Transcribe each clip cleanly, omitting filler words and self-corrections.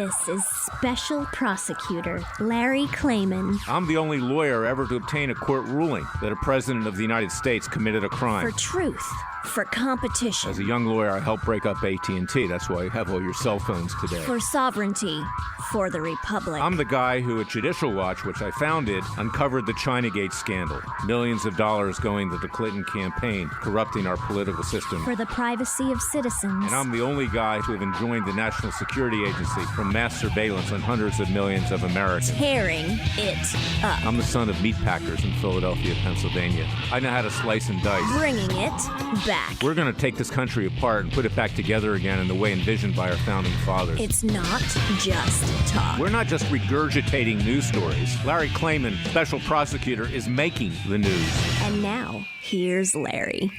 This is Special Prosecutor Larry Klayman. I'm the only lawyer ever to obtain a court ruling that a president of the United States committed a crime. For truth. For competition. As a young lawyer, I helped break up AT&T. That's why you have all your cell phones today. For sovereignty. For the Republic. I'm the guy who at Judicial Watch, which I founded, uncovered the Chinagate scandal. Millions of dollars going to the Clinton campaign, corrupting our political system. For the privacy of citizens. And I'm the only guy to have enjoined the National Security Agency from mass surveillance on hundreds of millions of Americans. Tearing it up. I'm the son of meat packers in Philadelphia, Pennsylvania. I know how to slice and dice. Bringing it back. We're going to take this country apart and put it back together again in the way envisioned by our founding fathers. It's not just talk. We're not just regurgitating news stories. Larry Klayman, Special Prosecutor, is making the news. And now, here's Larry.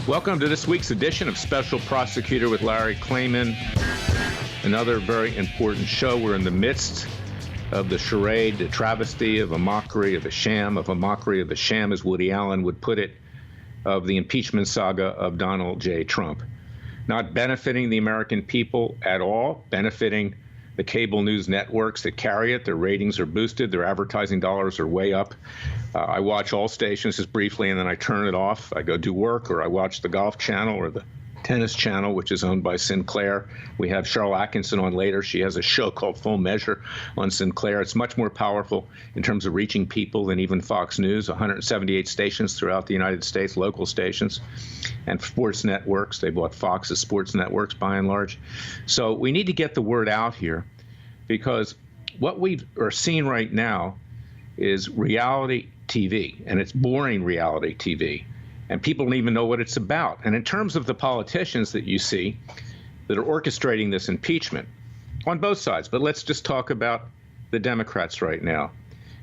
Welcome to this week's edition of Special Prosecutor with Larry Klayman. Another very important show. We're in the midst of the charade, the travesty of a mockery of a sham, of a mockery of a sham, as Woody Allen would put it, of the impeachment saga of Donald J. Trump. Not benefiting the American people at all, benefiting the cable news networks that carry it. Their ratings are boosted. Their advertising dollars are way up. I watch all stations just briefly, and then I turn it off. I go do work, or I watch the Golf Channel or the Tennis Channel, which is owned by Sinclair. We have Sharyl Atkinson on later. She has a show called Full Measure on Sinclair. It's much more powerful in terms of reaching people than even Fox News. 178 stations throughout the United States, local stations, and sports networks. They bought Fox's sports networks by and large. So we need to get the word out here, because what we are seeing right now is reality TV, and it's boring reality TV. And people don't even know what it's about. And in terms of the politicians that you see that are orchestrating this impeachment, on both sides, but let's just talk about the Democrats right now.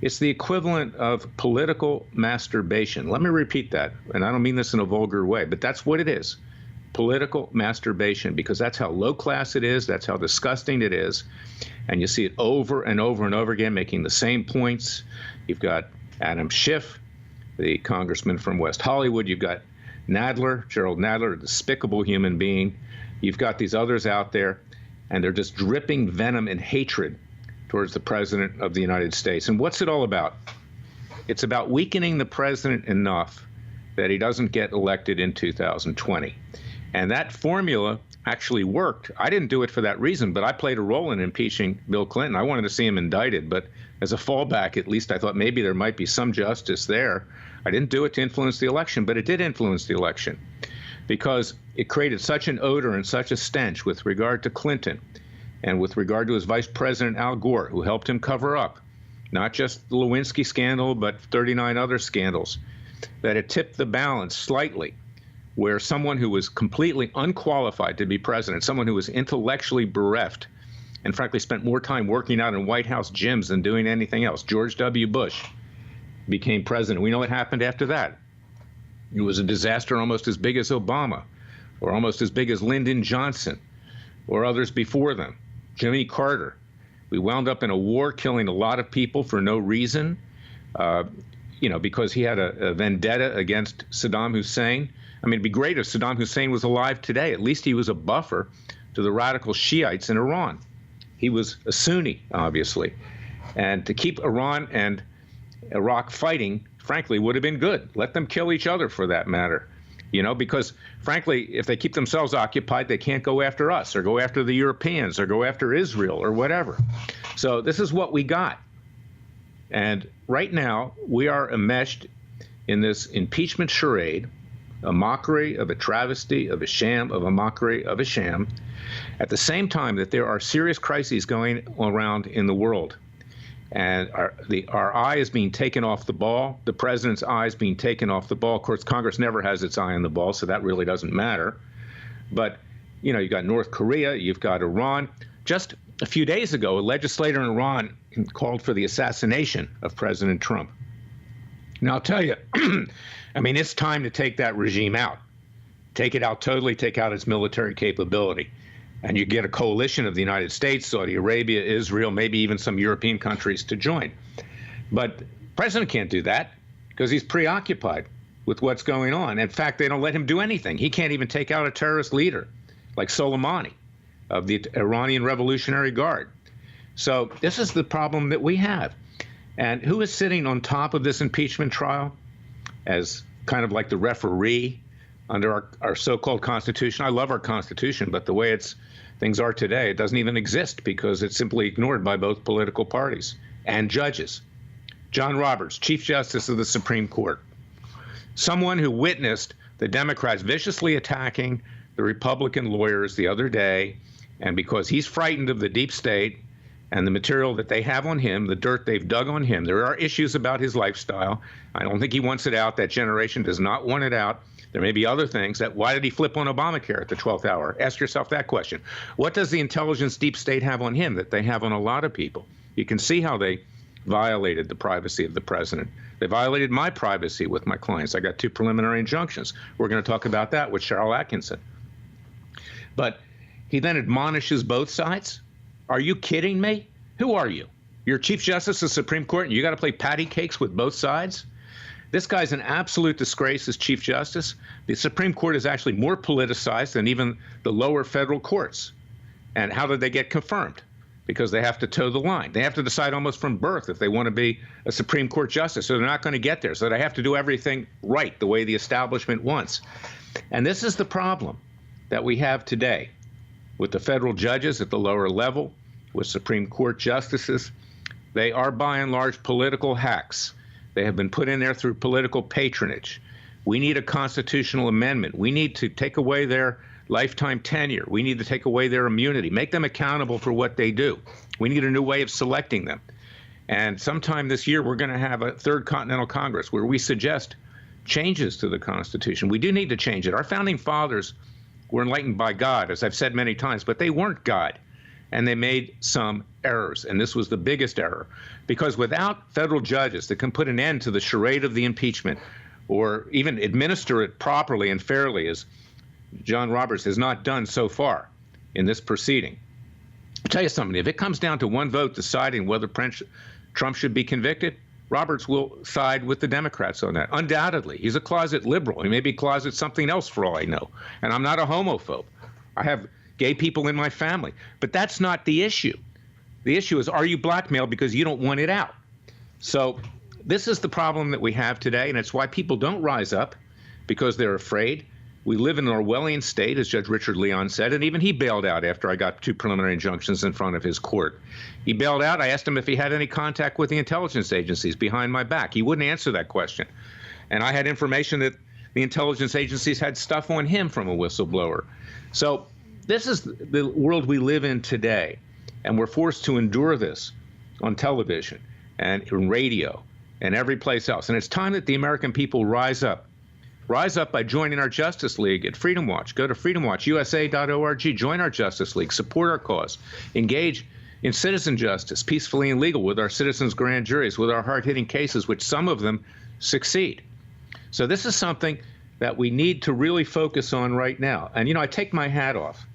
It's the equivalent of political masturbation. Let me repeat that, and I don't mean this in a vulgar way, but that's what it is. Political masturbation, because that's how low class it is, that's how disgusting it is. And you see it over and over and over again, making the same points. You've got Adam Schiff, the congressman from West Hollywood. You've got Nadler, Gerald Nadler, a despicable human being. You've got these others out there, and they're just dripping venom and hatred towards the president of the United States. And what's it all about? It's about weakening the president enough that he doesn't get elected in 2020. And that formula actually worked. I didn't do it for that reason, but I played a role in impeaching Bill Clinton. I wanted to see him indicted, but as a fallback, at least I thought maybe there might be some justice there. I didn't do it to influence the election, but it did influence the election, because it created such an odor and such a stench with regard to Clinton and with regard to his vice president, Al Gore, who helped him cover up not just the Lewinsky scandal, but 39 other scandals, that it tipped the balance slightly, where someone who was completely unqualified to be president, someone who was intellectually bereft, and frankly spent more time working out in White House gyms than doing anything else, George W. Bush, became president. We know what happened after that. It was a disaster almost as big as Obama, or almost as big as Lyndon Johnson, or others before them, Jimmy Carter. We wound up in a war, killing a lot of people for no reason, because he had a vendetta against Saddam Hussein. I mean, it'd be great if Saddam Hussein was alive today. At least he was a buffer to the radical Shiites in Iran. He was a Sunni, obviously. And to keep Iran and Iraq fighting, frankly, would have been good. Let them kill each other, for that matter. Because, frankly, if they keep themselves occupied, they can't go after us or go after the Europeans or go after Israel or whatever. So this is what we got. And right now, we are enmeshed in this impeachment charade, a mockery of a travesty, of a sham, of a mockery of a sham, at the same time that there are serious crises going around in the world. And our eye is being taken off the ball. The president's eye is being taken off the ball. Of course, Congress never has its eye on the ball, so that really doesn't matter. But, you've got North Korea, you've got Iran. Just a few days ago, a legislator in Iran called for the assassination of President Trump. Now, I'll tell you, it's time to take that regime out. Take it out totally, take out its military capability. And you get a coalition of the United States, Saudi Arabia, Israel, maybe even some European countries to join. But the president can't do that because he's preoccupied with what's going on. In fact, they don't let him do anything. He can't even take out a terrorist leader like Soleimani. of the Iranian Revolutionary Guard. So this is the problem that we have. And who is sitting on top of this impeachment trial as kind of like the referee under our so-called Constitution? I love our Constitution, but the way things are today, it doesn't even exist because it's simply ignored by both political parties and judges. John Roberts, Chief Justice of the Supreme Court, someone who witnessed the Democrats viciously attacking the Republican lawyers the other day, and because he's frightened of the deep state and the material that they have on him, the dirt they've dug on him. There are issues about his lifestyle. I don't think he wants it out. That generation does not want it out. There may be other things. Why did he flip on Obamacare at the 12th hour? Ask yourself that question. What does the intelligence deep state have on him that they have on a lot of people? You can see how they violated the privacy of the president. They violated my privacy with my clients. I got 2 preliminary injunctions. We're going to talk about that with Sharyl Atkinson. But he then admonishes both sides. Are you kidding me? Who are you? You're Chief Justice of the Supreme Court and you got to play patty cakes with both sides? This guy's an absolute disgrace as Chief Justice. The Supreme Court is actually more politicized than even the lower federal courts. And how did they get confirmed? Because they have to toe the line. They have to decide almost from birth if they want to be a Supreme Court justice. So they're not going to get there. So they have to do everything right the way the establishment wants. And this is the problem that we have today with the federal judges at the lower level, with Supreme Court justices. They are by and large political hacks. They have been put in there through political patronage. We need a constitutional amendment. We need to take away their lifetime tenure. We need to take away their immunity, make them accountable for what they do. We need a new way of selecting them. And sometime this year, we're going to have a Third Continental Congress where we suggest changes to the Constitution. We do need to change it. Our founding fathers were enlightened by God, as I've said many times, but they weren't God. And they made some errors, and this was the biggest error. Because without federal judges that can put an end to the charade of the impeachment or even administer it properly and fairly, as John Roberts has not done so far in this proceeding. I'll tell you something, if it comes down to one vote deciding whether Trump should be convicted, Roberts will side with the Democrats on that. Undoubtedly. He's a closet liberal. He may be closet something else for all I know. And I'm not a homophobe. I have gay people in my family. But that's not the issue. The issue is, are you blackmailed because you don't want it out? So this is the problem that we have today, and it's why people don't rise up, because they're afraid. We live in an Orwellian state, as Judge Richard Leon said, and even he bailed out after I got 2 preliminary injunctions in front of his court. He bailed out. I asked him if he had any contact with the intelligence agencies behind my back. He wouldn't answer that question. And I had information that the intelligence agencies had stuff on him from a whistleblower. So this is the world we live in today, and we're forced to endure this on television and in radio and every place else. And it's time that the American people rise up. Rise up by joining our Justice League at Freedom Watch. Go to freedomwatchusa.org. Join our Justice League. Support our cause. Engage in citizen justice, peacefully and legal, with our citizens' grand juries, with our hard-hitting cases, which some of them succeed. So this is something that we need to really focus on right now. And, you know, I take my hat off,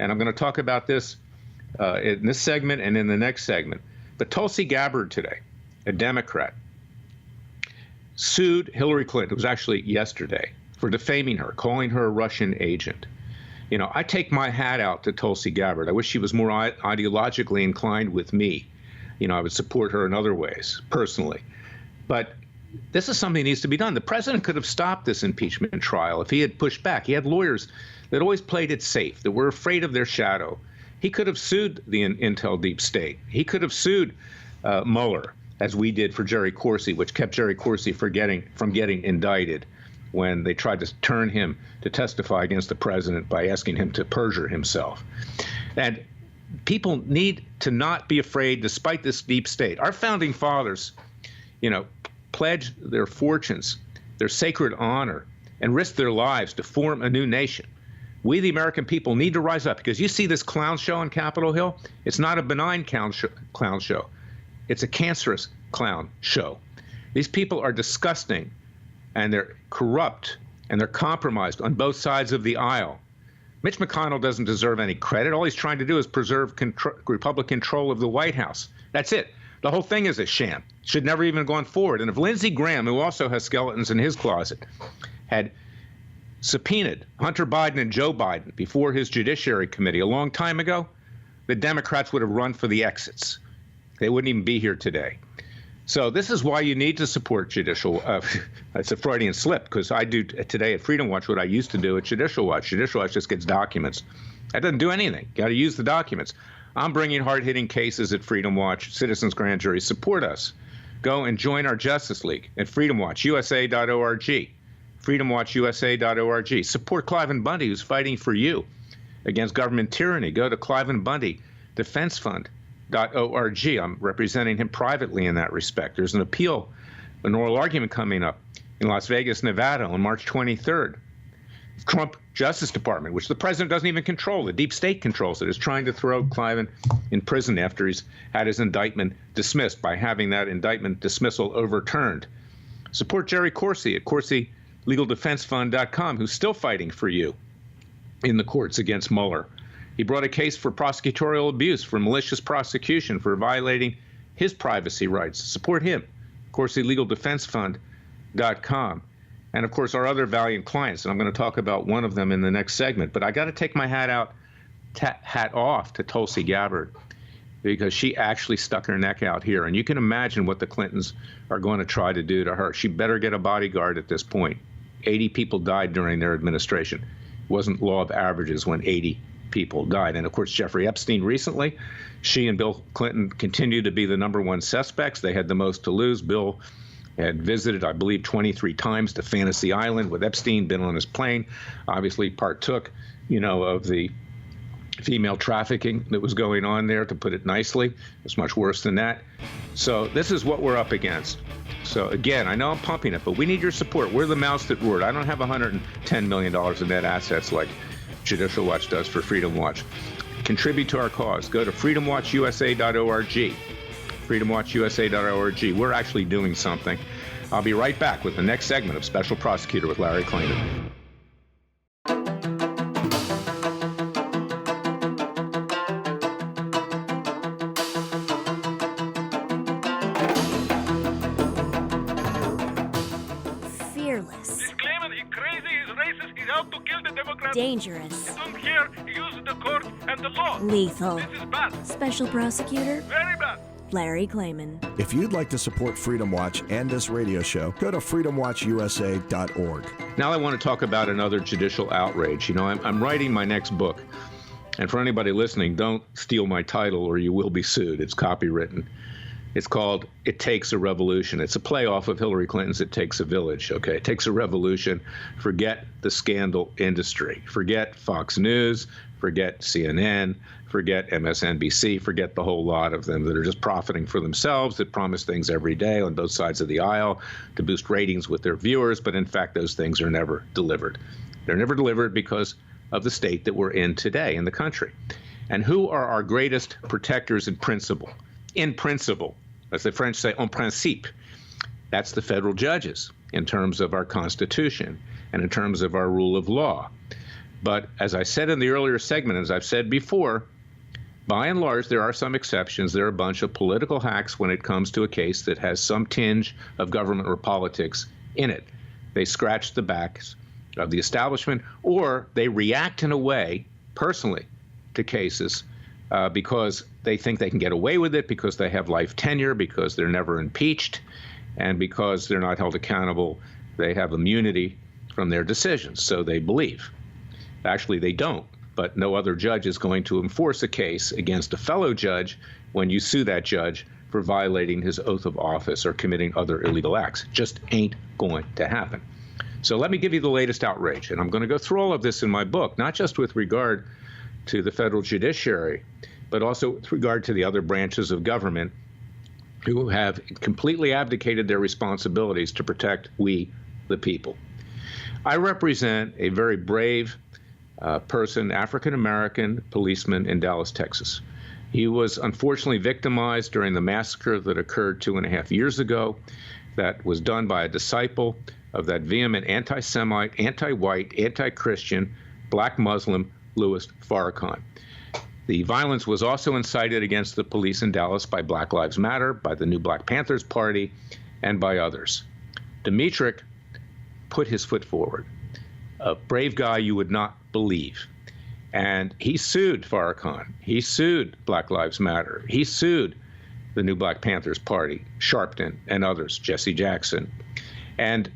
and I'm going to talk about this in this segment and in the next segment. But Tulsi Gabbard today, a Democrat, sued Hillary Clinton, it was actually yesterday, for defaming her, calling her a Russian agent. You know, I take my hat out to Tulsi Gabbard. I wish she was more ideologically inclined with me. You know, I would support her in other ways, personally. But this is something that needs to be done. The president could have stopped this impeachment trial if he had pushed back. He had lawyers that always played it safe, that were afraid of their shadow. He could have sued the Intel deep state. He could have sued Mueller, as we did for Jerry Corsi, which kept Jerry Corsi from getting indicted when they tried to turn him to testify against the president by asking him to perjure himself. And people need to not be afraid, despite this deep state. Our founding fathers, you know, pledged their fortunes, their sacred honor, and risked their lives to form a new nation. We, the American people, need to rise up, because you see this clown show on Capitol Hill. It's not a benign clown show. It's a cancerous clown show. These people are disgusting, and they're corrupt, and they're compromised on both sides of the aisle. Mitch McConnell doesn't deserve any credit. All he's trying to do is preserve Republican control of the White House. That's it. The whole thing is a sham. Should never even have gone forward. And if Lindsey Graham, who also has skeletons in his closet, had subpoenaed Hunter Biden and Joe Biden before his Judiciary Committee a long time ago, the Democrats would have run for the exits. They wouldn't even be here today. So this is why you need to support judicial. It's a Freudian slip, because I do today at Freedom Watch what I used to do at Judicial Watch. Judicial Watch just gets documents. That doesn't do anything. Got to use the documents. I'm bringing hard-hitting cases at Freedom Watch. Citizens Grand Jury, support us. Go and join our Justice League at freedomwatchusa.org. freedomwatchusa.org. Support Cliven Bundy, who's fighting for you against government tyranny. Go to Cliven Bundy Defense Fund.org. I'm representing him privately in that respect. There's an appeal, an oral argument coming up in Las Vegas, Nevada on March 23rd. Trump Justice Department, which the president doesn't even control, the deep state controls it, is trying to throw Cliven in prison after he's had his indictment dismissed by having that indictment dismissal overturned. Support Jerry Corsi at CorsiLegalDefenseFund.com, who's still fighting for you in the courts against Mueller. He brought a case for prosecutorial abuse, for malicious prosecution, for violating his privacy rights. Support him, CorsiLegalDefenseFund.com. And, of course, our other valiant clients, and I'm going to talk about one of them in the next segment. But I got to take my hat off to Tulsi Gabbard, because she actually stuck her neck out here. And you can imagine what the Clintons are going to try to do to her. She better get a bodyguard at this point. 80 people died during their administration. It wasn't law of averages when 80 people died. And, of course, Jeffrey Epstein recently, she and Bill Clinton continue to be the #1 suspects. They had the most to lose. Bill had visited, I believe, 23 times to Fantasy Island with Epstein, been on his plane, obviously partook, of the female trafficking that was going on there, to put it nicely. It's much worse than that. So this is what we're up against. So again, I know I'm pumping it, but we need your support. We're the mouse that roared. I don't have $110 million in net assets like Judicial Watch does for Freedom Watch. Contribute to our cause. Go to freedomwatchusa.org. freedomwatchusa.org. We're actually doing something. I'll be right back with the next segment of Special Prosecutor with Larry Klayman. Fearless. Disclaimer, he's crazy, he's racist, he's out to kill the Democrats. Dangerous. You don't care, he uses the court and the law. Lethal. This is bad. Special Prosecutor Very bad. Larry Klayman. If you'd like to support Freedom Watch and this radio show, go to freedomwatchusa.org. Now I want to talk about another judicial outrage. I'm writing my next book. And for anybody listening, don't steal my title or you will be sued. It's copywritten. It's called It Takes a Revolution. It's a play off of Hillary Clinton's It Takes a Village. Okay, it takes a revolution. Forget the scandal industry. Forget Fox News. Forget CNN. Forget MSNBC. Forget the whole lot of them that are just profiting for themselves, that promise things every day on both sides of the aisle to boost ratings with their viewers. But in fact, those things are never delivered. They're never delivered because of the state that we're in today in the country. And who are our greatest protectors in principle? In principle, as the French say, en principe. That's the federal judges in terms of our Constitution and in terms of our rule of law. But as I said in the earlier segment, as I've said before, by and large, there are some exceptions. There are a bunch of political hacks when it comes to a case that has some tinge of government or politics in it. They scratch the backs of the establishment, or they react in a way, personally, to cases because they think they can get away with it, because they have life tenure, because they're never impeached, and because they're not held accountable. They have immunity from their decisions, so they believe. Actually, they don't, but no other judge is going to enforce a case against a fellow judge when you sue that judge for violating his oath of office or committing other illegal acts. Just ain't going to happen. So let me give you the latest outrage, and I'm going to go through all of this in my book, not just with regard to the federal judiciary, but also with regard to the other branches of government who have completely abdicated their responsibilities to protect we, the people. I represent a very brave person, African-American policeman in Dallas, Texas. He was unfortunately victimized during the massacre that occurred 2.5 years ago, that was done by a disciple of that vehement anti-Semite, anti-white, anti-Christian, black Muslim Louis Farrakhan. The violence was also incited against the police in Dallas by Black Lives Matter, by the new Black Panthers Party, and by others. Dmytryk put his foot forward. a brave guy you would not believe. And he sued Farrakhan. He sued Black Lives Matter. He sued the New Black Panthers Party, Sharpton, and others, Jesse Jackson. And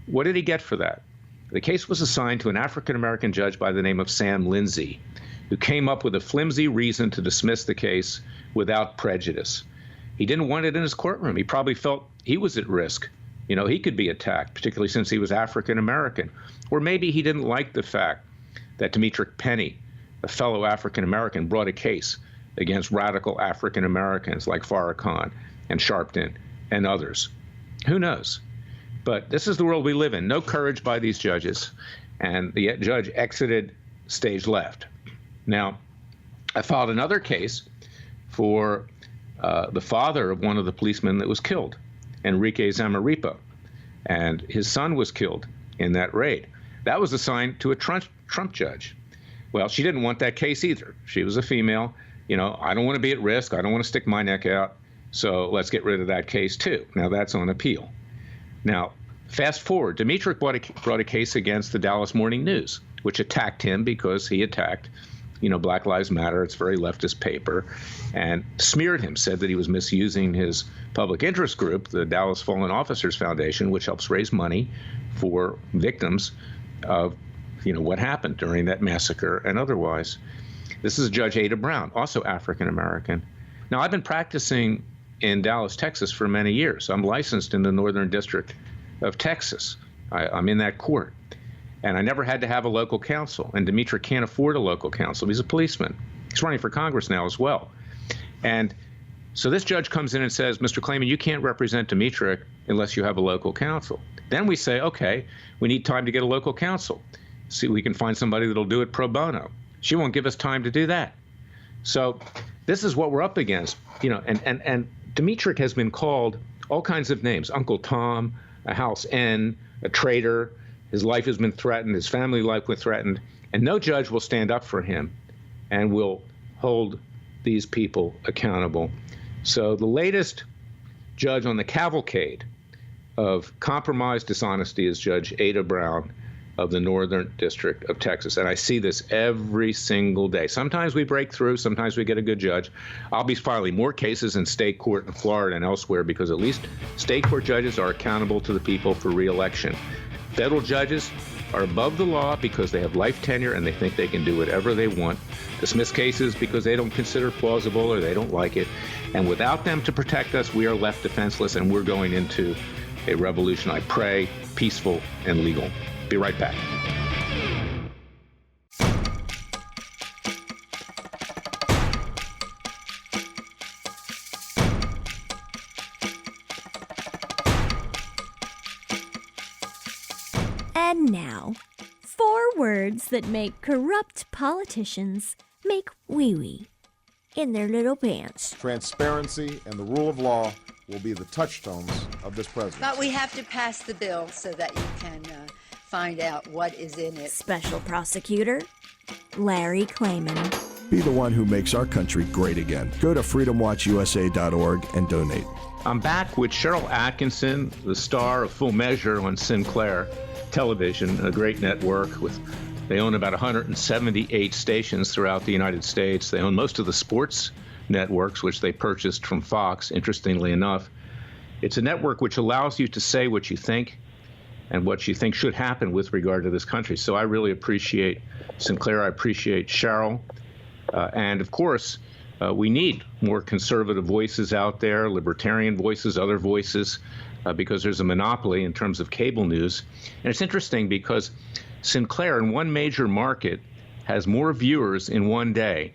what did he get for that? The case was assigned to an African-American judge by the name of Sam Lindsay, who came up with a flimsy reason to dismiss the case without prejudice. He didn't want it in his courtroom. He probably felt he was at risk. You know, he could be attacked, particularly since he was African-American. Or maybe he didn't like the fact that Demetric Penny, a fellow African-American, brought a case against radical African-Americans like Farrakhan and Sharpton and others. Who knows? But this is the world we live in. No courage by these judges. And the judge exited stage left. Now, I filed another case for the father of one of the policemen that was killed, Enrique Zamaripa, and his son was killed in that raid. That was assigned to a Trump judge. Well, she didn't want that case either. She was a female. You know, I don't want to be at risk. I don't want to stick my neck out. So let's get rid of that case too. Now that's on appeal. Now, fast forward, Demetric brought a case against the Dallas Morning News, which attacked him because he attacked, you know, Black Lives Matter. It's a very leftist paper, and smeared him, said that he was misusing his public interest group, the Dallas Fallen Officers Foundation, which helps raise money for victims of, you know, what happened during that massacre and otherwise. This is Judge Ada Brown, also African-American. Now, I've been practicing in Dallas, Texas for many years. I'm licensed in the Northern District of Texas. I'm in that court. And I never had to have a local counsel. And Demetric can't afford a local counsel. He's a policeman. He's running for Congress now as well. And so this judge comes in and says, Mr. Klayman, you can't represent Demetric unless you have a local counsel. Then we say, okay, we need time to get a local counsel. See, we can find somebody that'll do it pro bono. She won't give us time to do that. So this is what we're up against, you know, and Demetric has been called all kinds of names: Uncle Tom, a House N, a traitor. His life has been threatened. His family life was threatened. And no judge will stand up for him and will hold these people accountable. So the latest judge on the cavalcade of compromised dishonesty is Judge Ada Brown of the Northern District of Texas. And I see this every single day. Sometimes we break through, sometimes we get a good judge. I'll be filing more cases in state court in Florida and elsewhere because at least state court judges are accountable to the people for re-election. Federal judges are above the law because they have life tenure and they think they can do whatever they want. Dismiss cases because they don't consider plausible or they don't like it. And without them to protect us, we are left defenseless, and we're going into a revolution, I pray, peaceful and legal. Be right back. And now, 4 words that make corrupt politicians make wee-wee in their little pants. Transparency and the rule of law will be the touchstones of this presidency. But we have to pass the bill so that you can find out what is in it. Special Prosecutor Larry Klayman. Be the one who makes our country great again. Go to freedomwatchusa.org and donate. I'm back with Sharyl Atkinson, the star of Full Measure on Sinclair Television, a great network. They own about 178 stations throughout the United States. They own most of the sports networks, which they purchased from Fox, interestingly enough. It's a network which allows you to say what you think and what you think should happen with regard to this country. So I really appreciate Sinclair. I appreciate Sharyl. And of course, we need more conservative voices out there, libertarian voices, other voices, because there's a monopoly in terms of cable news. And it's interesting because Sinclair, in one major market, has more viewers in one day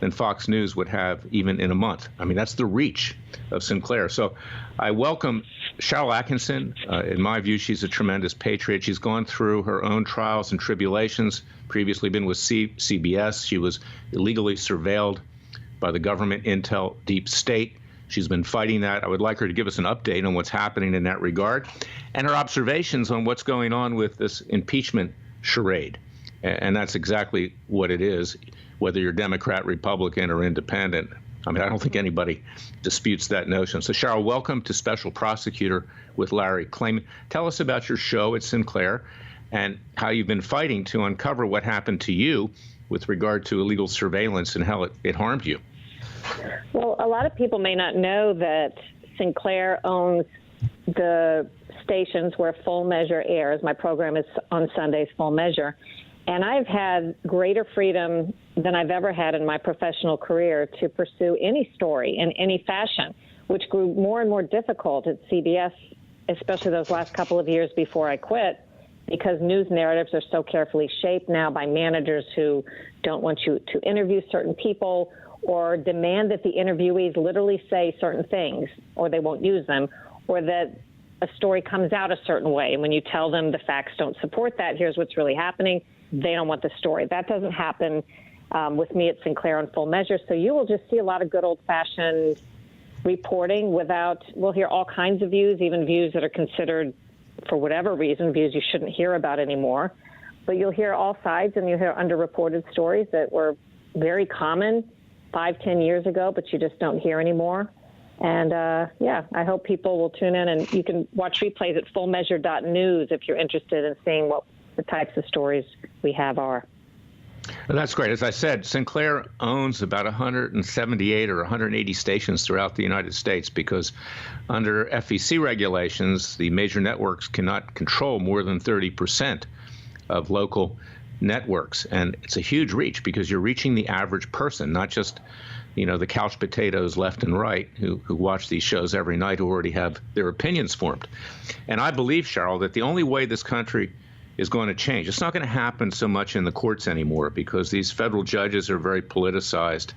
than Fox News would have even in a month. I mean, that's the reach of Sinclair. So I welcome Sharyl Atkinson. In my view, she's a tremendous patriot. She's gone through her own trials and tribulations, previously been with CBS. She was illegally surveilled by the government intel deep state. She's been fighting that. I would like her to give us an update on what's happening in that regard and her observations on what's going on with this impeachment charade. And that's exactly what it is, whether you're Democrat, Republican, or independent. I mean, I don't think anybody disputes that notion. So, Sharyl, welcome to Special Prosecutor with Larry Klayman. Tell us about your show at Sinclair and how you've been fighting to uncover what happened to you with regard to illegal surveillance and how it harmed you. Well, a lot of people may not know that Sinclair owns the stations where Full Measure airs. My program is on Sundays, Full Measure. And I've had greater freedom than I've ever had in my professional career to pursue any story in any fashion, which grew more and more difficult at CBS, especially those last couple of years before I quit, because news narratives are so carefully shaped now by managers who don't want you to interview certain people or demand that the interviewees literally say certain things, or they won't use them, or that a story comes out a certain way. And when you tell them the facts don't support that, here's what's really happening, they don't want the story. That doesn't happen with me at Sinclair on Full Measure. So you will just see a lot of good old-fashioned reporting we'll hear all kinds of views, even views that are considered, for whatever reason, views you shouldn't hear about anymore. But you'll hear all sides, and you'll hear underreported stories that were very common 5-10 years ago, but you just don't hear anymore. And, I hope people will tune in, and you can watch replays at fullmeasure.news if you're interested in seeing what the types of stories we have are. Well, that's great. As I said, Sinclair owns about 178 or 180 stations throughout the United States because under FEC regulations, the major networks cannot control more than 30% of local networks. And it's a huge reach because you're reaching the average person, not just the couch potatoes left and right who watch these shows every night, who already have their opinions formed. And I believe, Sharyl, that the only way this country is going to change, it's not going to happen so much in the courts anymore because these federal judges are very politicized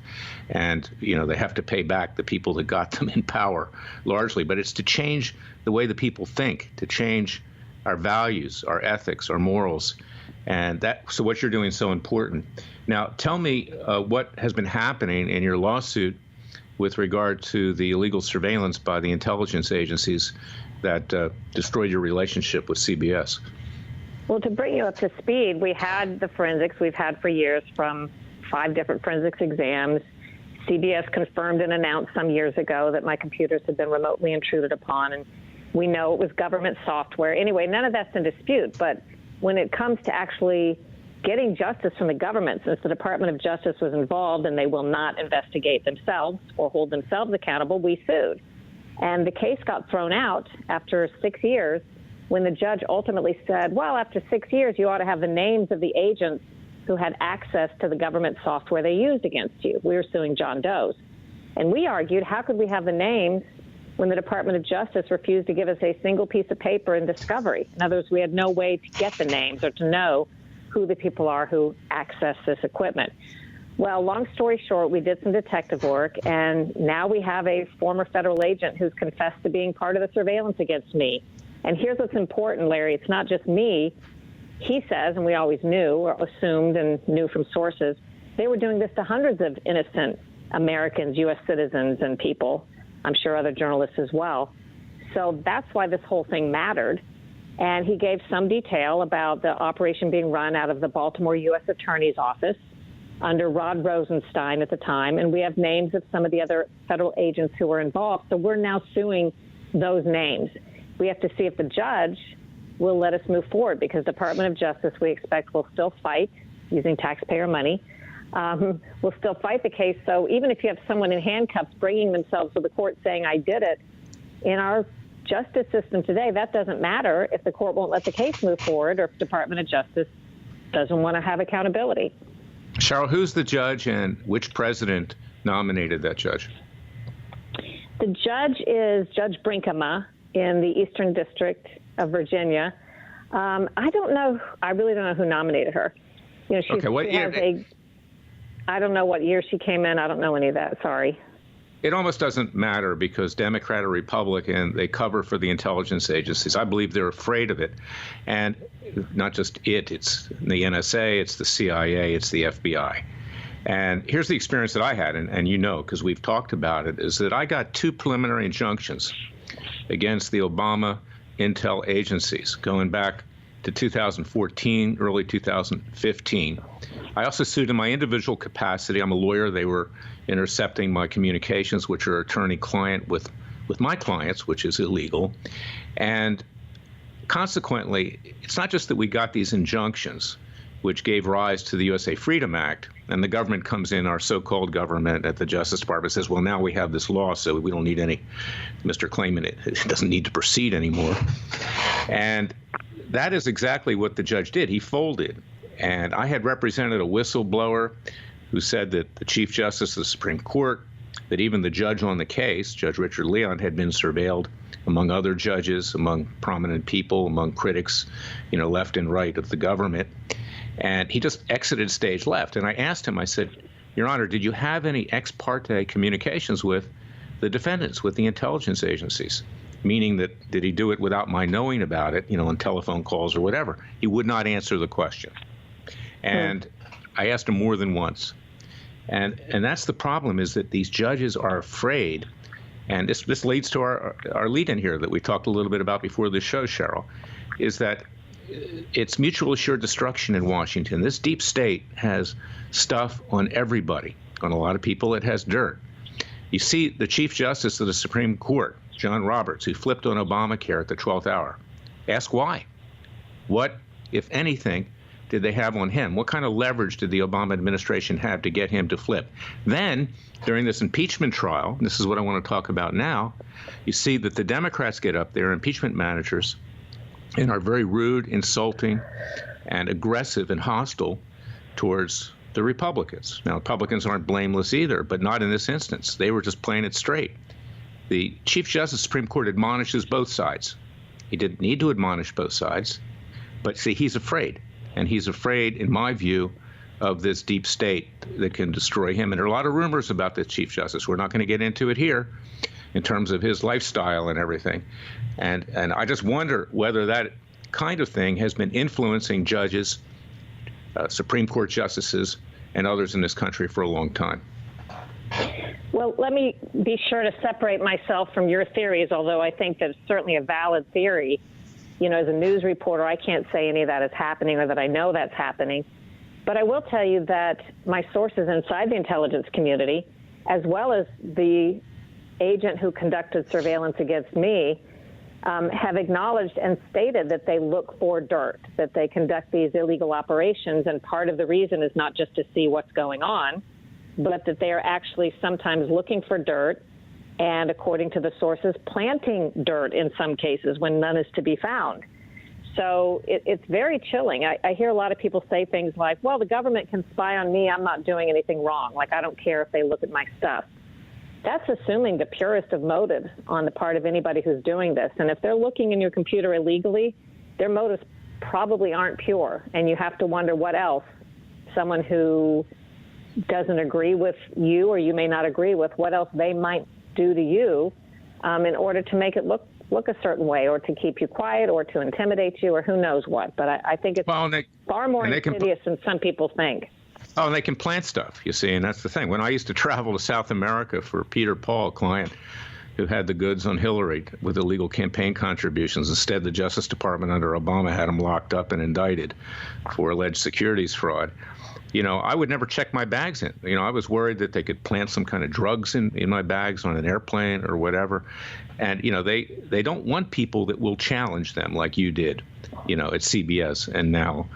and, they have to pay back the people that got them in power largely. But it's to change the way the people think, to change our values, our ethics, our morals. And so what you're doing is so important. Now, tell me what has been happening in your lawsuit with regard to the illegal surveillance by the intelligence agencies that destroyed your relationship with CBS. Well, to bring you up to speed, we had the forensics we've had for years from 5 different forensics exams. CBS confirmed and announced some years ago that my computers had been remotely intruded upon, and we know it was government software. Anyway, none of that's in dispute, but when it comes to actually getting justice from the government, since the Department of Justice was involved and they will not investigate themselves or hold themselves accountable, we sued. And the case got thrown out after 6 years when the judge ultimately said, well, after 6 years, you ought to have the names of the agents who had access to the government software they used against you. We were suing John Doe's. And we argued, how could we have the names when the Department of Justice refused to give us a single piece of paper in discovery? In other words, we had no way to get the names or to know who the people are who access this equipment. Well, long story short, we did some detective work, and now we have a former federal agent who's confessed to being part of the surveillance against me. And here's what's important, Larry. It's not just me. He says, and we always knew or assumed and knew from sources, they were doing this to hundreds of innocent Americans, U.S. citizens and people, I'm sure other journalists as well. So that's why this whole thing mattered. And he gave some detail about the operation being run out of the Baltimore U.S. Attorney's Office under Rod Rosenstein at the time. And we have names of some of the other federal agents who were involved. So we're now suing those names. We have to see if the judge will let us move forward because Department of Justice, we expect, will still fight using taxpayer money. We'll still fight the case. So even if you have someone in handcuffs bringing themselves to the court saying, I did it, in our justice system today, that doesn't matter if the court won't let the case move forward or if Department of Justice doesn't want to have accountability. Sharyl, who's the judge and which president nominated that judge? The judge is Judge Brinkema in the Eastern District of Virginia. I don't know. I really don't know who nominated her. She's, okay, what year? I don't know what year she came in. I don't know any of that. Sorry. It almost doesn't matter because Democrat or Republican, they cover for the intelligence agencies. I believe they're afraid of it. And not just it's the NSA, it's the CIA, it's the FBI. And here's the experience that I had, and because we've talked about it, is that I got 2 preliminary injunctions against the Obama intel agencies going back to 2014, early 2015. I also sued in my individual capacity. I'm a lawyer. They were intercepting my communications, which are attorney-client with my clients, which is illegal. And consequently, it's not just that we got these injunctions, which gave rise to the USA Freedom Act, and the government comes in, our so-called government at the Justice Department says, well, now we have this law, so we don't need any, Mr. Klayman, it doesn't need to proceed anymore. And that is exactly what the judge did. He folded. And I had represented a whistleblower who said that the Chief Justice of the Supreme Court, that even the judge on the case, Judge Richard Leon, had been surveilled, among other judges, among prominent people, among critics, left and right of the government. And he just exited stage left. And I asked him, I said, Your Honor, did you have any ex parte communications with the defendants, with the intelligence agencies? Meaning that, did he do it without my knowing about it, on telephone calls or whatever? He would not answer the question. And I asked him more than once. And that's the problem, is that these judges are afraid. And this leads to our lead in here that we talked a little bit about before the show, Sharyl, is that it's mutual assured destruction in Washington. This deep state has stuff on everybody. On a lot of people, it has dirt. You see the Chief Justice of the Supreme Court, John Roberts, who flipped on Obamacare at the 12th hour. Ask why. What, if anything, did they have on him? What kind of leverage did the Obama administration have to get him to flip? Then, during this impeachment trial, and this is what I want to talk about now, you see that the Democrats get up there, impeachment managers, and are very rude, insulting, and aggressive and hostile towards the Republicans. Now, Republicans aren't blameless either, but not in this instance. They were just playing it straight. The Chief Justice of the Supreme Court admonishes both sides. He didn't need to admonish both sides, but see, he's afraid. And he's afraid, in my view, of this deep state that can destroy him. And there are a lot of rumors about the Chief Justice. We're not going to get into it here in terms of his lifestyle and everything. And I just wonder whether that kind of thing has been influencing judges, Supreme Court justices, and others in this country for a long time. Well, let me be sure to separate myself from your theories, although I think that's certainly a valid theory. As a news reporter, I can't say any of that is happening or that I know that's happening. But I will tell you that my sources inside the intelligence community, as well as the agent who conducted surveillance against me, have acknowledged and stated that they look for dirt, that they conduct these illegal operations. And part of the reason is not just to see what's going on, but that they are actually sometimes looking for dirt and, according to the sources, planting dirt in some cases when none is to be found. So it's very chilling. I hear a lot of people say things like, well, the government can spy on me. I'm not doing anything wrong. Like, I don't care if they look at my stuff. That's assuming the purest of motives on the part of anybody who's doing this. And if they're looking in your computer illegally, their motives probably aren't pure. And you have to wonder what else. Someone who doesn't agree with you, or you may not agree with, what else they might do to you in order to make it look a certain way, or to keep you quiet, or to intimidate you, or who knows what. But I think it's far more insidious than some people think. Oh, and they can plant stuff, you see, and that's the thing. When I used to travel to South America for Peter Paul, a client who had the goods on Hillary with illegal campaign contributions, instead the Justice Department under Obama had him locked up and indicted for alleged securities fraud. I would never check my bags in. I was worried that they could plant some kind of drugs in my bags on an airplane or whatever. And, they don't want people that will challenge them like you did, at CBS and now.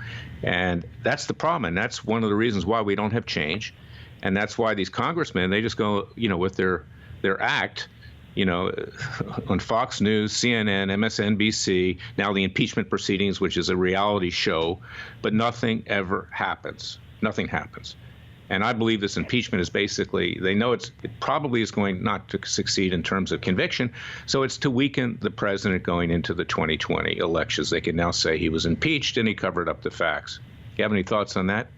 And that's the problem. And that's one of the reasons why we don't have change. And that's why these congressmen, they just go, with their act, on Fox News, CNN, MSNBC, now the impeachment proceedings, which is a reality show, but nothing ever happens. Nothing happens. And I believe this impeachment is basically, they know it probably is going not to succeed in terms of conviction, so it's to weaken the president going into the 2020 elections. They can now say he was impeached and he covered up the facts. You have any thoughts on that?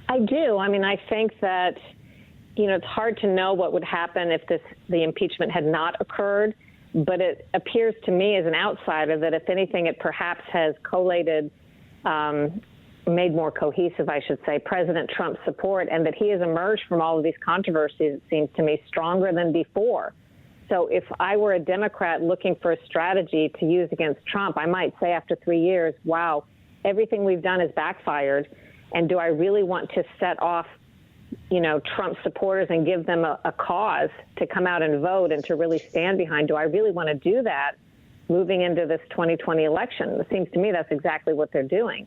I do. I think that, it's hard to know what would happen if the impeachment had not occurred, but it appears to me as an outsider that, if anything, it perhaps has collated made more cohesive, I should say, President Trump's support, and that he has emerged from all of these controversies, it seems to me, stronger than before. So if I were a Democrat looking for a strategy to use against Trump, I might say after 3 years, wow, everything we've done has backfired. And do I really want to set off, Trump supporters and give them a cause to come out and vote and to really stand behind? Do I really want to do that moving into this 2020 election. It seems to me that's exactly what they're doing.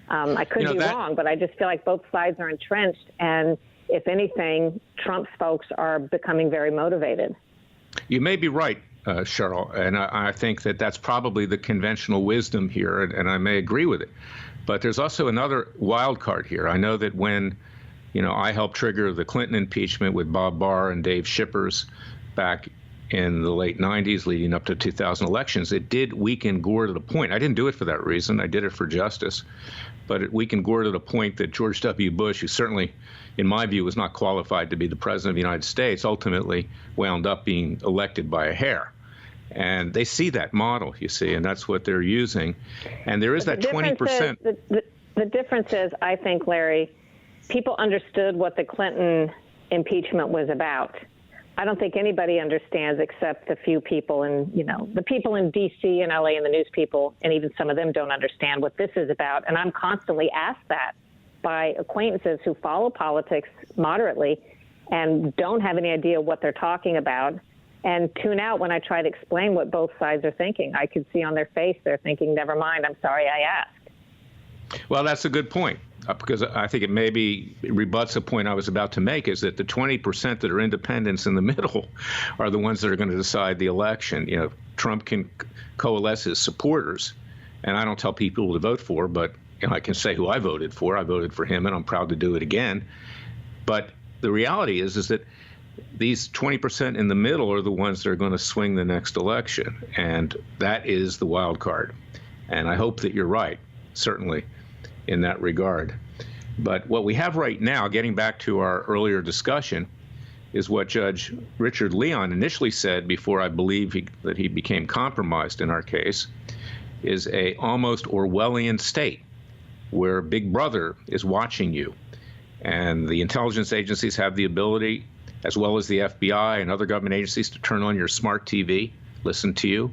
I could be wrong, but I just feel like both sides are entrenched. And if anything, Trump's folks are becoming very motivated. You may be right, Sharyl, and I think that that's probably the conventional wisdom here, and I may agree with it. But there's also another wild card here. I know that when, I helped trigger the Clinton impeachment with Bob Barr and Dave Schippers back in the late 90s leading up to 2000 elections, it did weaken Gore to the point. I didn't do it for that reason. I did it for justice. But it weakened Gore to the point that George W. Bush, who certainly, in my view, was not qualified to be the president of the United States, ultimately wound up being elected by a hair. And they see that model, you see, and that's what they're using. And there is that 20%. The difference is, I think, Larry, people understood what the Clinton impeachment was about. I don't think anybody understands except the few people and, the people in D.C. and L.A. and the news people, and even some of them don't understand what this is about. And I'm constantly asked that by acquaintances who follow politics moderately and don't have any idea what they're talking about and tune out when I try to explain what both sides are thinking. I could see on their face they're thinking, never mind, I'm sorry I asked. Well, that's a good point. Because I think it maybe rebuts a point I was about to make, is that the 20% that are independents in the middle are the ones that are going to decide the election. Trump can coalesce his supporters, and I don't tell people to vote for, but I can say who I voted for. I voted for him, and I'm proud to do it again. But the reality is that these 20% in the middle are the ones that are going to swing the next election, and that is the wild card. And I hope that you're right, certainly, in that regard. But what we have right now, getting back to our earlier discussion, is what Judge Richard Leon initially said before I believe that he became compromised in our case, is a almost Orwellian state where Big Brother is watching you. And the intelligence agencies have the ability, as well as the FBI and other government agencies, to turn on your smart TV, listen to you,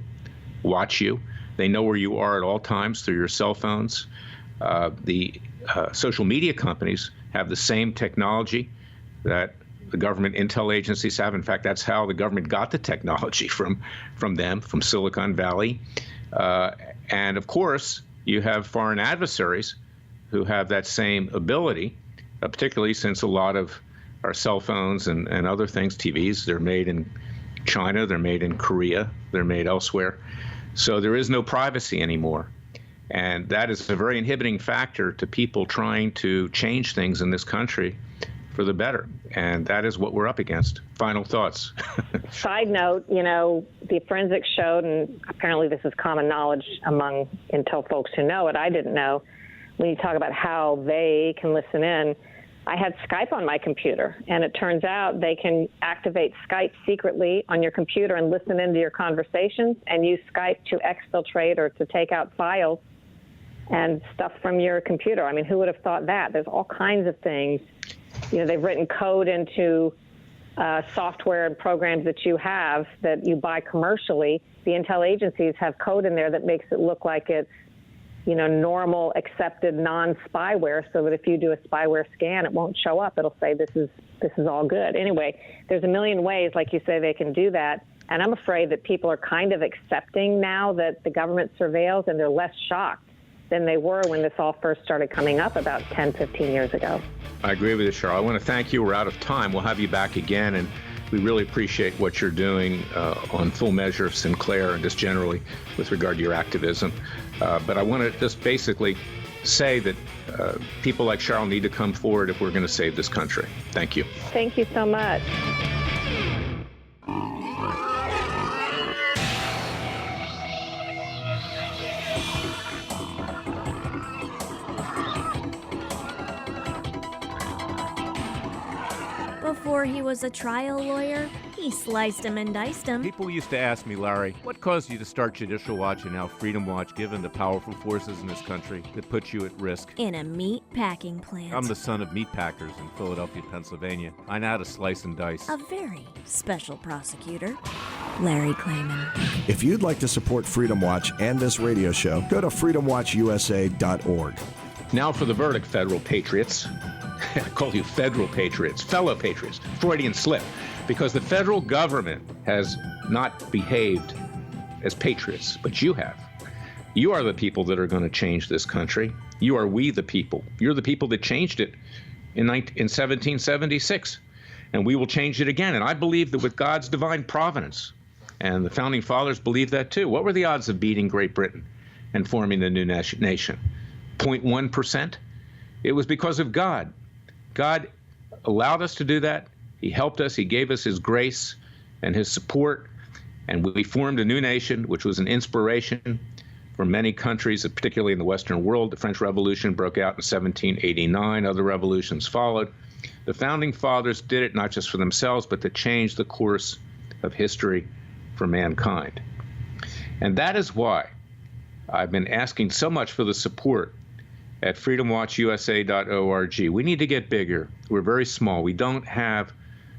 watch you. They know where you are at all times through your cell phones. The social media companies have the same technology that the government intel agencies have. In fact, that's how the government got the technology from them, from Silicon Valley. And of course, you have foreign adversaries who have that same ability, particularly since a lot of our cell phones and other things, TVs, they're made in China, they're made in Korea, they're made elsewhere. So there is no privacy anymore. And that is a very inhibiting factor to people trying to change things in this country for the better. And that is what we're up against. Final thoughts. Side note, the forensics showed, and apparently this is common knowledge among intel folks who know it, I didn't know, when you talk about how they can listen in, I had Skype on my computer, and it turns out they can activate Skype secretly on your computer and listen into your conversations and use Skype to exfiltrate or to take out files and stuff from your computer. I mean, who would have thought that? There's all kinds of things. They've written code into software and programs that you have that you buy commercially. The intel agencies have code in there that makes it look like it's, normal, accepted, non-spyware, so that if you do a spyware scan, it won't show up. It'll say this is all good. Anyway, there's a million ways, like you say, they can do that. And I'm afraid that people are kind of accepting now that the government surveils, and they're less shocked than they were when this all first started coming up about 10, 15 years ago. I agree with you, Sharyl. I want to thank you. We're out of time. We'll have you back again, and we really appreciate what you're doing on Full Measure of Sinclair and just generally with regard to your activism. But I want to just basically say that people like Sharyl need to come forward if we're going to save this country. Thank you. Thank you so much. Before he was a trial lawyer, he sliced him and diced him. People used to ask me, Larry, what caused you to start Judicial Watch and now Freedom Watch, given the powerful forces in this country that put you at risk? In a meat packing plant. I'm the son of meat packers in Philadelphia, Pennsylvania. I know how to slice and dice. A very special prosecutor, Larry Klayman. If you'd like to support Freedom Watch and this radio show, go to freedomwatchusa.org. Now for the verdict, federal patriots. I call you federal patriots, fellow patriots, Freudian slip, because the federal government has not behaved as patriots, but you have. You are the people that are going to change this country. You are we the people. You're the people that changed it in 1776, and we will change it again. And I believe that with God's divine providence, and the founding fathers believed that too. What were the odds of beating Great Britain and forming the new nation? 0.1%. It was because of God. God allowed us to do that. He helped us. He gave us his grace and his support. And we formed a new nation, which was an inspiration for many countries, particularly in the Western world. The French Revolution broke out in 1789. Other revolutions followed. The founding fathers did it not just for themselves, but to change the course of history for mankind. And that is why I've been asking so much for the support at freedomwatchusa.org. We need to get bigger. We're very small. We don't have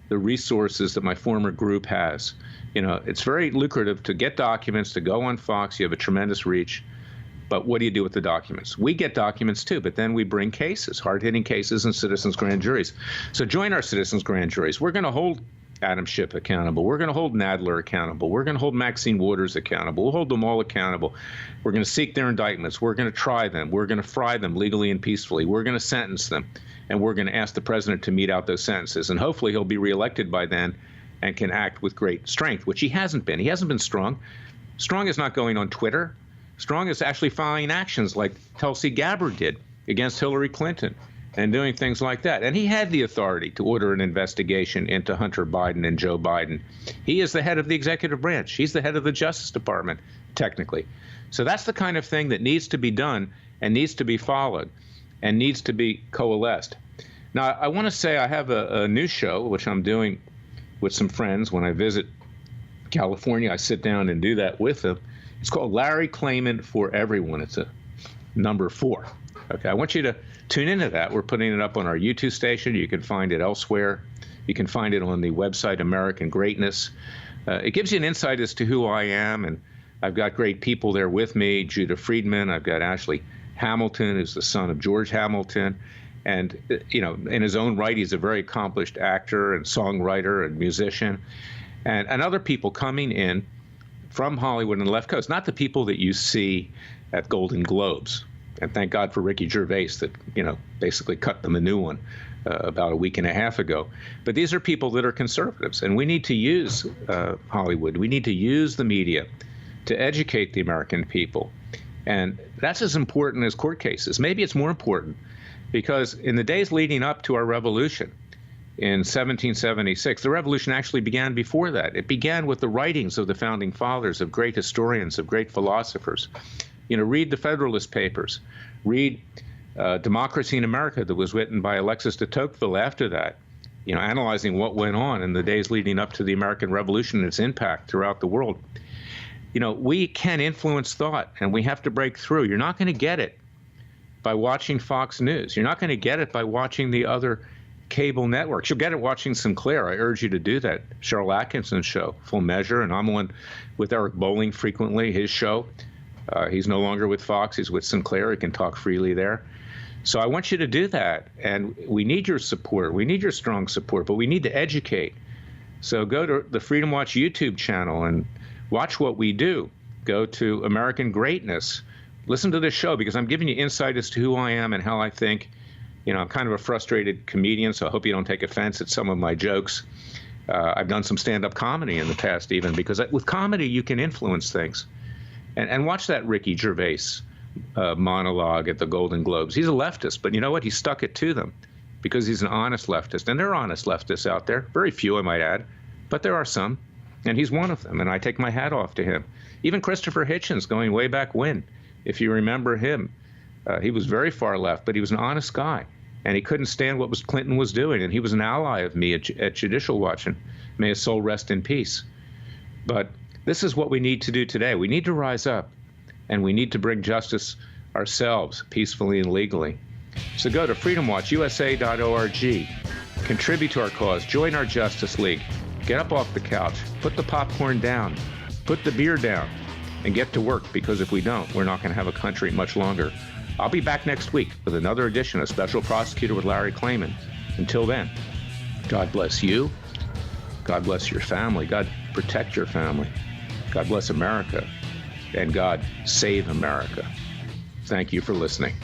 the resources that my former group has. You know, it's very lucrative to get documents, to go on Fox. You have a tremendous reach. But what do you do with the documents? We get documents too, but then we bring cases, hard-hitting cases and citizens' grand juries. So join our citizens' grand juries. We're going to hold Adam Schiff accountable. We're going to hold Nadler accountable. We're going to hold Maxine Waters accountable. We'll hold them all accountable. We're going to seek their indictments. We're going to try them. We're going to fry them legally and peacefully. We're going to sentence them. And we're going to ask the president to mete out those sentences. And hopefully he'll be reelected by then and can act with great strength, which he hasn't been. He hasn't been strong. Strong is not going on Twitter. Strong is actually filing actions like Tulsi Gabbard did against Hillary Clinton and doing things like that. And he had the authority to order an investigation into Hunter Biden and Joe Biden. He is the head of the executive branch. He's the head of the Justice Department, technically. So that's the kind of thing that needs to be done and needs to be followed and needs to be coalesced. Now, I want to say I have a new show, which I'm doing with some friends. When I visit California, I sit down and do that with them. It's called Larry Klayman for Everyone. It's a number 4. Okay, I want you to tune into that. We're putting it up on our YouTube station. You can find it elsewhere. You can find it on the website American Greatness. It gives you an insight as to who I am, and I've got great people there with me. Judah Friedman. I've got Ashley Hamilton, who's the son of George Hamilton. And, you know, in his own right, he's a very accomplished actor and songwriter and musician. And other people coming in from Hollywood and the left coast, not the people that you see at Golden Globes. And thank God for Ricky Gervais that, you know, basically cut them a new one about a week and a half ago. But these are people that are conservatives, and we need to use Hollywood. We need to use the media to educate the American people. And that's as important as court cases. Maybe it's more important because in the days leading up to our revolution in 1776, the revolution actually began before that. It began with the writings of the founding fathers, of great historians, of great philosophers. You know, read the Federalist Papers, read Democracy in America that was written by Alexis de Tocqueville after that, you know, analyzing what went on in the days leading up to the American Revolution and its impact throughout the world. You know, we can influence thought, and we have to break through. You're not going to get it by watching Fox News. You're not going to get it by watching the other cable networks. You'll get it watching Sinclair. I urge you to do that. Sharyl Atkinson's show, Full Measure, and I'm on with Eric Bolling frequently, his show. He's no longer with Fox. He's with Sinclair. He can talk freely there. So I want you to do that. And we need your support. We need your strong support, but we need to educate. So go to the Freedom Watch YouTube channel and watch what we do. Go to American Greatness. Listen to this show because I'm giving you insight as to who I am and how I think. You know, I'm kind of a frustrated comedian, so I hope you don't take offense at some of my jokes. I've done some stand-up comedy in the past even because with comedy you can influence things. And watch that Ricky Gervais monologue at the Golden Globes. He's a leftist, but you know what? He stuck it to them because he's an honest leftist. And there are honest leftists out there. Very few, I might add. But there are some. And he's one of them. And I take my hat off to him. Even Christopher Hitchens, going way back when, if you remember him, he was very far left, but he was an honest guy. And he couldn't stand what Clinton was doing. And he was an ally of me at Judicial Watch. And may his soul rest in peace. But this is what we need to do today. We need to rise up, and we need to bring justice ourselves, peacefully and legally. So go to freedomwatchusa.org. Contribute to our cause. Join our Justice League. Get up off the couch. Put the popcorn down. Put the beer down. And get to work, because if we don't, we're not going to have a country much longer. I'll be back next week with another edition of Special Prosecutor with Larry Klayman. Until then, God bless you. God bless your family. God protect your family. God bless America, and God save America. Thank you for listening.